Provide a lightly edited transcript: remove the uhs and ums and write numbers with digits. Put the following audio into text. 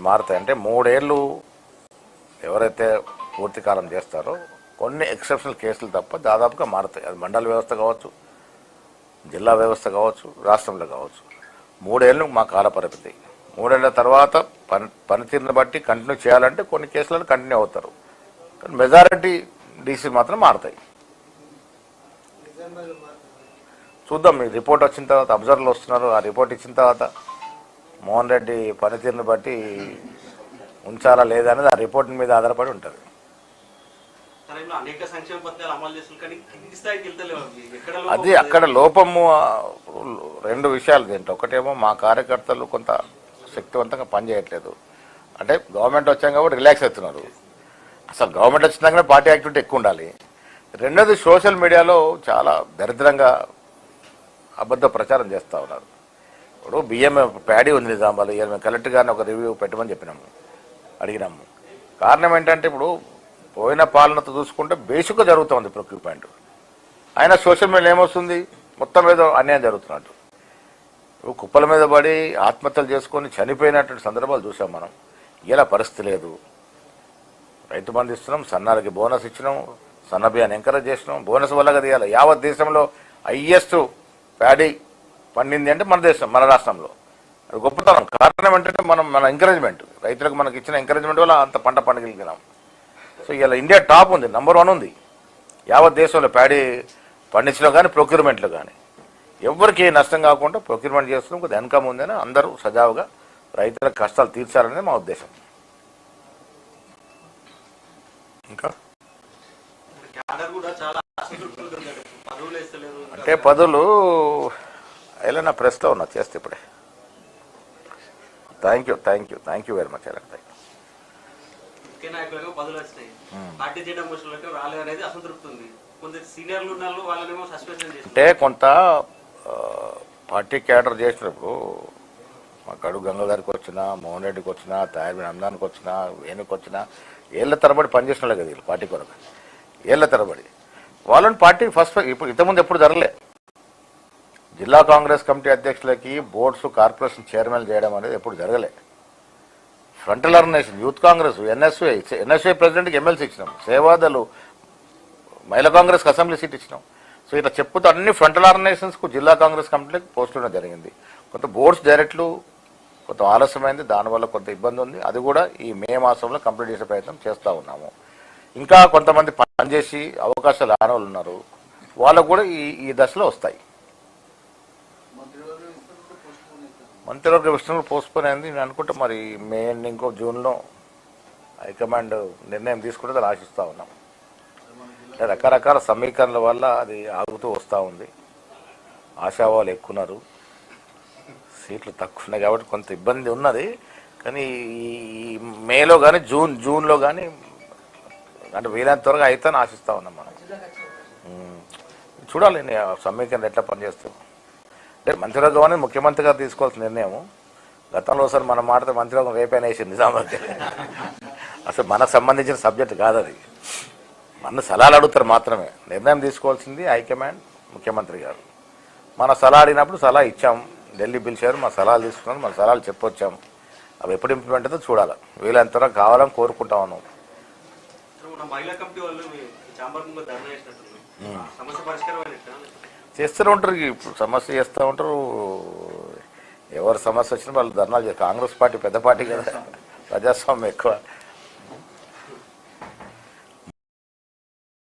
మారుతాయి. అంటే 3 ఏళ్ళు ఎవరైతే పూర్తి కాలం చేస్తారో కొన్ని ఎక్సెప్షనల్ కేసులు తప్ప దాదాపుగా మారుతాయి. అది మండల వ్యవస్థ కావచ్చు, జిల్లా వ్యవస్థ కావచ్చు, రాష్ట్రంలో కావచ్చు. 3 ఏళ్ళు మా కాల పరిమితి. 3 ఏళ్ల తర్వాత పనితీరుని బట్టి కంటిన్యూ చేయాలంటే కొన్ని కేసులను కంటిన్యూ అవుతారు. కానీ మెజారిటీ డీసీ మాత్రం మారుతాయి. చూద్దాం, మీ రిపోర్ట్ వచ్చిన తర్వాత అబ్జర్వర్లు వస్తున్నారు. ఆ రిపోర్ట్ ఇచ్చిన తర్వాత మోహన్ రెడ్డి పనితీరుని బట్టి ఉంచాలా లేదా అనేది ఆ రిపోర్ట్ మీద ఆధారపడి ఉంటుంది. అది అక్కడ లోపము 2 విషయాలు దీంట్లో. ఒకటేమో మా కార్యకర్తలు కొంత శక్తివంతంగా పనిచేయట్లేదు. అంటే గవర్నమెంట్ వచ్చాం కాబట్టి రిలాక్స్ అవుతున్నారు. అసలు గవర్నమెంట్ వచ్చినాకనే పార్టీ యాక్టివిటీ ఎక్కువ ఉండాలి. రెండోది సోషల్ మీడియాలో చాలా దరిద్రంగా అబద్ధ ప్రచారం చేస్తూ ఉన్నారు. ఇప్పుడు బియ్యం ప్యాడీ ఉంది నిజామాబాద్, మేము కలెక్టర్ గారిని ఒక రివ్యూ పెట్టమని చెప్పినాము, అడిగినాము. కారణం ఏంటంటే ఇప్పుడు పోయిన పాలనతో చూసుకుంటే బేసిక్గా జరుగుతుంది ప్రొక్యూర్మెంట్. అయినా సోషల్ మీడియా ఏమొస్తుంది, మొత్తం ఏదో అన్యాయం జరుగుతున్నట్టు. కుప్పల మీద పడి ఆత్మహత్యలు చేసుకొని చనిపోయినటువంటి సందర్భాలు చూసాం మనం. ఇలా పరిస్థితి లేదు. రైతు బంధు ఇస్తున్నాం, సన్నాలకి బోనస్ ఇచ్చినాం, సన్న బియ్యాన్ని ఎంకరేజ్ చేసినాం. బోనస్ వల్ల కదా ఇవ్వాలి. యావత్ దేశంలో హైయెస్ట్ ప్యాడీ పండింది అంటే మన దేశం, మన రాష్ట్రంలో. అది గొప్పతనం. కారణం ఏంటంటే మన ఎంకరేజ్మెంట్, రైతులకు మనకి ఇచ్చిన ఎంకరేజ్మెంట్ వల్ల అంత పంట పండగలిగినాం. సో ఇలా ఇండియా టాప్ ఉంది, నంబర్ 1 ఉంది యావత్ దేశంలో ప్యాడీ పండించడం కానీ ప్రొక్యూర్మెంట్లో కానీ. ఎవరికి నష్టం కాకుండా ప్రొక్యూర్మెంట్ చేస్తున్నాం. కొద్దిగా ఇన్కమ్ ఉందని అందరూ సజావుగా రైతుల కష్టాలు తీర్చాలనేది మా ఉద్దేశం. ఇంకా అంటే పదులు ఎలా నా ప్రెస్లో ఉన్నా చేస్తే ఇప్పుడే. Thank you very much. అంటే కొంత పార్టీ క్యాడర్ చేసినప్పుడు మా కడుగు గంగాధర్కి వచ్చినా, మోహన్ రెడ్డికి వచ్చినా, తాయాబిన్ అమ్దానికి వచ్చినా, వేణుకి వచ్చినా ఏళ్ల తరబడి పనిచేసిన కదా వీళ్ళు పార్టీ కొరకు. ఏళ్ల తరబడి వాళ్ళని పార్టీ ఫస్ట్ ఇప్పుడు ఇంతకుముందు ఎప్పుడు జరగలే. జిల్లా కాంగ్రెస్ కమిటీ అధ్యక్షులకి బోర్డ్స్, కార్పొరేషన్ చైర్మన్ చేయడం అనేది ఎప్పుడు జరగలే. Frontal organisation youth Congress, NSUI ప్రెసిడెంట్కి ఎమ్మెల్సీ ఇచ్చినాం, సేవాదలు మహిళా కాంగ్రెస్కి అసెంబ్లీ సీట్ ఇచ్చినాం. సో ఇట్లా చెప్పుతూ అన్ని ఫ్రంటల్ ఆర్గనైజేషన్స్కు జిల్లా కాంగ్రెస్ కమిటీలకు పోస్టులు జరిగింది. కొంత బోర్డ్స్ డైరెక్ట్లు కొంత ఆలస్యమైంది, దానివల్ల కొంత ఇబ్బంది ఉంది. అది కూడా ఈ మే మాసంలో కంప్లీట్ చేసే ప్రయత్నం చేస్తూ ఉన్నాము. ఇంకా కొంతమంది పనిచేసి అవకాశాలు రాని వాళ్ళు ఉన్నారు, వాళ్ళకు కూడా ఈ దశలో వస్తాయి. మంత్రివర్గ విషయంలో పోస్ట్పోన్ అయింది నేను అనుకుంటా. మరి మే ఇంకో జూన్లో హైకమాండ్ నిర్ణయం తీసుకుంటే ఆశిస్తూ ఉన్నాం. రకరకాల సమీకరణల వల్ల అది ఆగుతూ వస్తూ ఉంది. ఆశావాళ్ళు ఎక్కున్నారు, సీట్లు తక్కువ ఉన్నాయి కాబట్టి కొంత ఇబ్బంది ఉన్నది. కానీ ఈ మేలో కానీ జూన్లో కానీ అంటే వీలైనంత త్వరగా అవుతాను ఆశిస్తూ ఉన్నాం. మనం చూడాలి సమీకరణ ఎట్లా పనిచేస్తాం. అంటే మంత్రివర్గం అనేది ముఖ్యమంత్రి గారు తీసుకోవాల్సిన నిర్ణయం. గతంలో ఒకసారి మనం మాట్లాడితే మంత్రివర్గం రేపైనా వేసింది నిజామాబాద్. అసలు మనకు సంబంధించిన సబ్జెక్ట్ కాదు అది. మన సలహాలు అడుగుతారు మాత్రమే. నిర్ణయం తీసుకోవాల్సింది హైకమాండ్, ముఖ్యమంత్రి గారు. మన సలహా అడిగినప్పుడు సలహా ఇచ్చాం, ఢిల్లీ పిలిచారు, మన సలహాలు తీసుకున్నాం, మన సలహాలు చెప్పొచ్చాం. అవి ఎప్పుడు ఇంప్లిమెంట్ అవుతుందో చూడాలి. వీళ్ళంత త్వరగా కావాలని కోరుకుంటా ఉన్నాం. చేస్తూనే ఉంటారు, ఇప్పుడు సమస్య చేస్తూ ఉంటారు. ఎవరు సమస్య వచ్చినా వాళ్ళు ధర్నాలు చేస్తారు. కాంగ్రెస్ పార్టీ పెద్ద పార్టీ కదా, ప్రజాస్వామ్యం ఎక్కువ.